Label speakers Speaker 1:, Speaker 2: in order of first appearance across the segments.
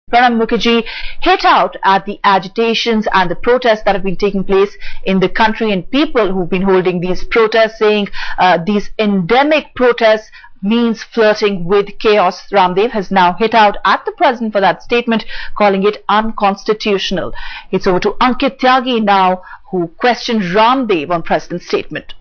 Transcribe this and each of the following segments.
Speaker 1: Pranab Mukherjee hit out at the agitations and the protests that have been taking place in the country and people who've been holding these protests, saying these endemic protests means flirting with chaos. Ramdev has now hit out at the president for that statement, calling it unconstitutional. It's over to Ankit Tyagi now, who questioned Ramdev on president's statement.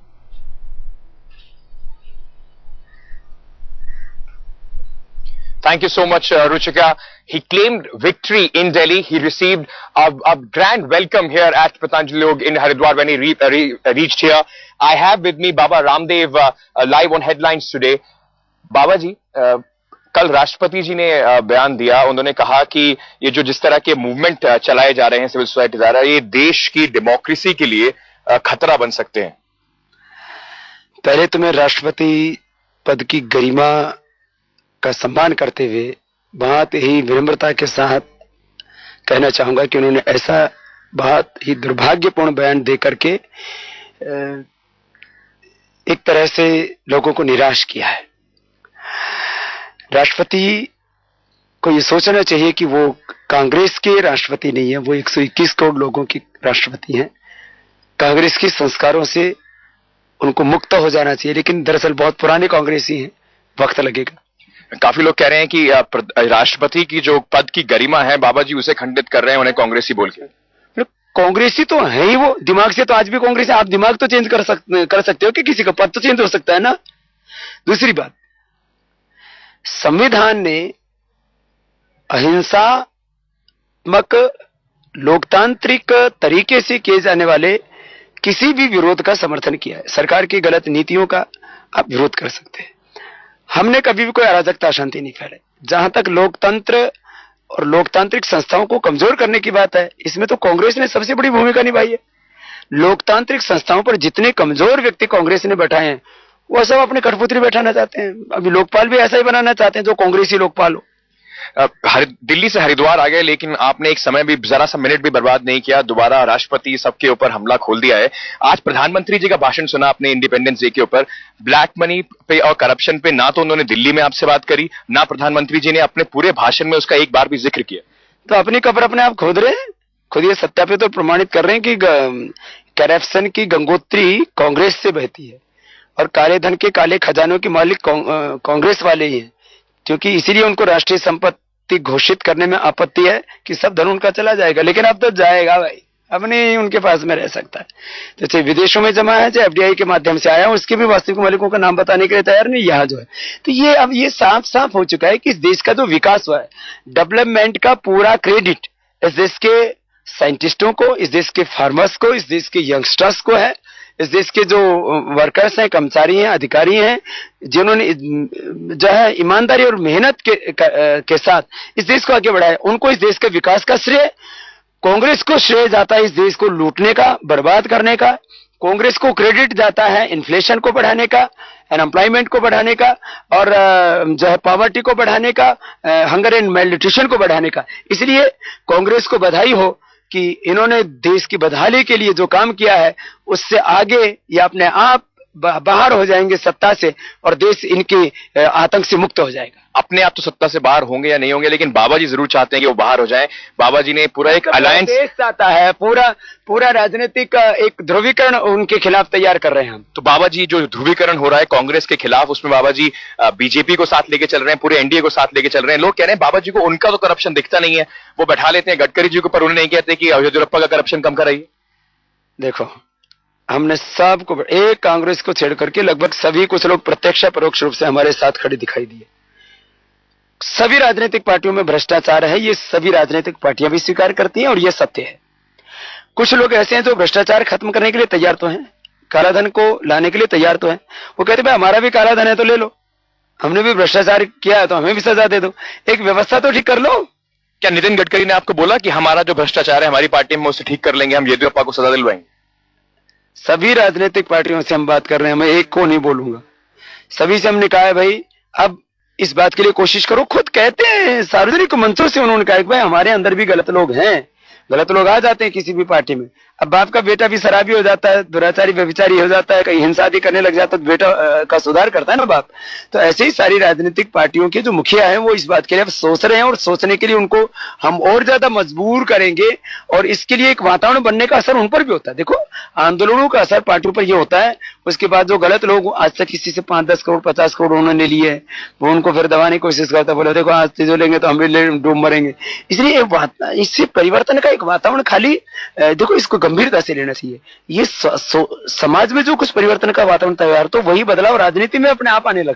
Speaker 2: Thank you so much, Ruchika. He claimed victory in Delhi. He received a grand welcome here at Patanjali Yog in Haridwar when he reached here. I have with me Baba Ramdev live on headlines today. बाबा जी, कल राष्ट्रपति जी ने बयान दिया. उन्होंने कहा कि ये जो जिस तरह के मूवमेंट चलाए जा रहे हैं सिविल सोसाइटी द्वारा, ये देश की डेमोक्रेसी के लिए खतरा बन सकते हैं.
Speaker 3: पहले तो मैं राष्ट्रपति पद की गरिमा का सम्मान करते हुए बहुत ही विनम्रता के साथ कहना चाहूंगा कि उन्होंने ऐसा बहुत ही दुर्भाग्यपूर्ण बयान दे करके एक तरह से लोगों को निराश किया है. राष्ट्रपति को ये सोचना चाहिए कि वो कांग्रेस के राष्ट्रपति नहीं है, वो 121 करोड़ लोगों की राष्ट्रपति हैं. कांग्रेस के संस्कारों से उनको मुक्त हो जाना चाहिए, लेकिन दरअसल बहुत पुराने कांग्रेसी हैं, वक्त लगेगा.
Speaker 2: काफी लोग कह रहे हैं कि राष्ट्रपति की जो पद की गरिमा है बाबा जी उसे खंडित कर रहे हैं, उन्हें कांग्रेसी बोल के.
Speaker 3: कांग्रेसी तो है ही वो, दिमाग से तो आज भी कांग्रेसी. आप दिमाग तो चेंज कर सकते हो कि किसी का पद तो चेंज हो सकता है ना. दूसरी बात, संविधान ने अहिंसात्मक लोकतांत्रिक तरीके से किए जाने वाले किसी भी विरोध का समर्थन किया है. सरकार की गलत नीतियों का आप विरोध कर सकते हैं. हमने कभी भी कोई अराजकता अशांति नहीं फैलाई. जहां तक लोकतंत्र और लोकतांत्रिक संस्थाओं को कमजोर करने की बात है, इसमें तो कांग्रेस ने सबसे बड़ी भूमिका निभाई है. लोकतांत्रिक संस्थाओं पर जितने कमजोर व्यक्ति कांग्रेस ने बैठाए हैं वो सब अपने कठपुतली बैठाना चाहते हैं. अभी लोकपाल भी ऐसा ही बनाना चाहते हैं जो कांग्रेसी लोकपाल हो.
Speaker 2: दिल्ली से हरिद्वार आ गए, लेकिन आपने एक समय भी जरा सा मिनट भी बर्बाद नहीं किया. दोबारा राष्ट्रपति सबके ऊपर हमला खोल दिया है. आज प्रधानमंत्री जी का भाषण सुना आपने इंडिपेंडेंस डे के ऊपर. ब्लैक मनी पे और करप्शन पे ना तो उन्होंने दिल्ली में आपसे बात करी, ना प्रधानमंत्री जी ने अपने पूरे भाषण में उसका एक बार भी जिक्र किया.
Speaker 3: तो अपनी कब्र अपने आप खोद रहे हैं, खुद ये सत्यापित और प्रमाणित कर रहे हैं कि करप्शन की गंगोत्री कांग्रेस से बहती है और काले धन के काले खजानों के मालिक कांग्रेस वाले ही हैं. क्योंकि इसीलिए उनको राष्ट्रीय संपत्ति घोषित करने में आपत्ति है कि सब धन उनका चला जाएगा. लेकिन अब तो जाएगा भाई, अब नहीं उनके पास में रह सकता है. तो चाहे विदेशों में जमा है, चाहे एफडीआई के माध्यम से आया, उसके भी वास्तविक मालिकों का नाम बताने के लिए तैयार नहीं यहाँ जो है. तो ये अब ये साफ साफ हो चुका है कि इस देश का जो विकास हुआ है, डेवलपमेंट का पूरा क्रेडिट इस देश के साइंटिस्टों को, इस देश के फार्मर्स को, इस देश के यंगस्टर्स को है, इस देश के जो वर्कर्स हैं, कर्मचारी हैं, अधिकारी हैं, जिन्होंने जो है ईमानदारी और मेहनत के साथ इस देश को आगे बढ़ाया, उनको इस देश के विकास का श्रेय. कांग्रेस को श्रेय जाता है इस देश को लूटने का, बर्बाद करने का. कांग्रेस को क्रेडिट जाता है इन्फ्लेशन को बढ़ाने का, अनएम्प्लॉयमेंट को बढ़ाने का, और जो है पॉवर्टी को बढ़ाने का, हंगर एंड मेलन्यूट्रिशन को बढ़ाने का. इसलिए कांग्रेस को बधाई हो कि इन्होंने देश की बदहाली के लिए जो काम किया है उससे आगे ये अपने आप बाहर हो जाएंगे सत्ता से, और देश इनके आतंक से मुक्त हो जाएगा.
Speaker 2: अपने आप तो सत्ता से बाहर होंगे या नहीं होंगे, लेकिन बाबा जी जरूर चाहते हैं कि वो बाहर हो जाएं. बाबा जी ने पूरा एक अलायंस
Speaker 3: देश चाहता है, पूरा राजनीतिक एक ध्रुवीकरण उनके खिलाफ तैयार कर रहे हैं हम.
Speaker 2: तो बाबा जी जो ध्रुवीकरण हो रहा है कांग्रेस के खिलाफ, उसमें बाबा जी बीजेपी को साथ लेके चल रहे हैं, पूरे एनडीए को साथ लेके चल रहे हैं. लोग कह रहे हैं बाबा जी को उनका तो करप्शन दिखता नहीं है, वो बैठा लेते हैं गडकरी जी को, पर उन्हें नहीं कहते कि येदियुरप्पा का करप्शन कम कराइए.
Speaker 3: देखो, हमने सबको, एक कांग्रेस को छेड़ करके लगभग सभी कुछ लोग प्रत्यक्ष परोक्ष रूप से हमारे साथ खड़े दिखाई दिए. सभी राजनीतिक पार्टियों में भ्रष्टाचार है, ये सभी राजनीतिक पार्टियां भी स्वीकार करती हैं और ये सत्य है. कुछ लोग ऐसे हैं जो भ्रष्टाचार खत्म करने के लिए तैयार तो हैं, काला धन को लाने के लिए तैयार तो हैं. वो कहते भाई हमारा भी काला धन है तो ले लो, हमने भी भ्रष्टाचार किया है तो हमें भी सजा दे दो, एक व्यवस्था तो ठीक कर लो.
Speaker 2: क्या नितिन गडकरी ने आपको बोला कि हमारा जो भ्रष्टाचार है हमारी पार्टी में उसे ठीक कर लेंगे, हम येदियुरप्पा को सजा दिलवाएंगे?
Speaker 3: सभी राजनीतिक पार्टियों से हम बात कर रहे हैं, मैं एक को नहीं बोलूंगा. सभी से हमने कहा है भाई अब इस बात के लिए कोशिश करो. खुद कहते हैं सार्वजनिक मंचों से, उन्होंने कहा कि भाई हमारे अंदर भी गलत लोग हैं, गलत लोग आ जाते हैं किसी भी पार्टी में। अब बाप का बेटा भी शराबी हो जाता है, दुराचारी व्यभिचारी हो जाता है, कहीं हिंसा आदि करने लग जाता है, तो बेटा का सुधार करता है ना बाप। तो ऐसे ही सारी राजनीतिक पार्टियों के जो मुखिया हैं वो इस बात के लिए अब सोच रहे हैं, और सोचने के लिए उनको हम और ज्यादा मजबूर करेंगे, और इसके लिए एक वातावरण बनने का असर उन पर भी होता है। देखो, आंदोलनों का असर पार्टियों पर ये होता है, उसके बाद जो गलत लोग आज तक किसी से 5-10 करोड़ 50 करोड़ उन्होंने लिए है, वो उनको फिर दबाने की कोशिश करता है, बोले देखो आज चीजों लेंगे तो हम भी डूब मरेंगे। इसलिए इससे परिवर्तन का एक वातावरण खाली देखो, इसको गंभीरता से लेना चाहिए। ये समाज में जो कुछ परिवर्तन का वातावरण तैयार, तो वही बदलाव राजनीति में अपने आप आने लगता है।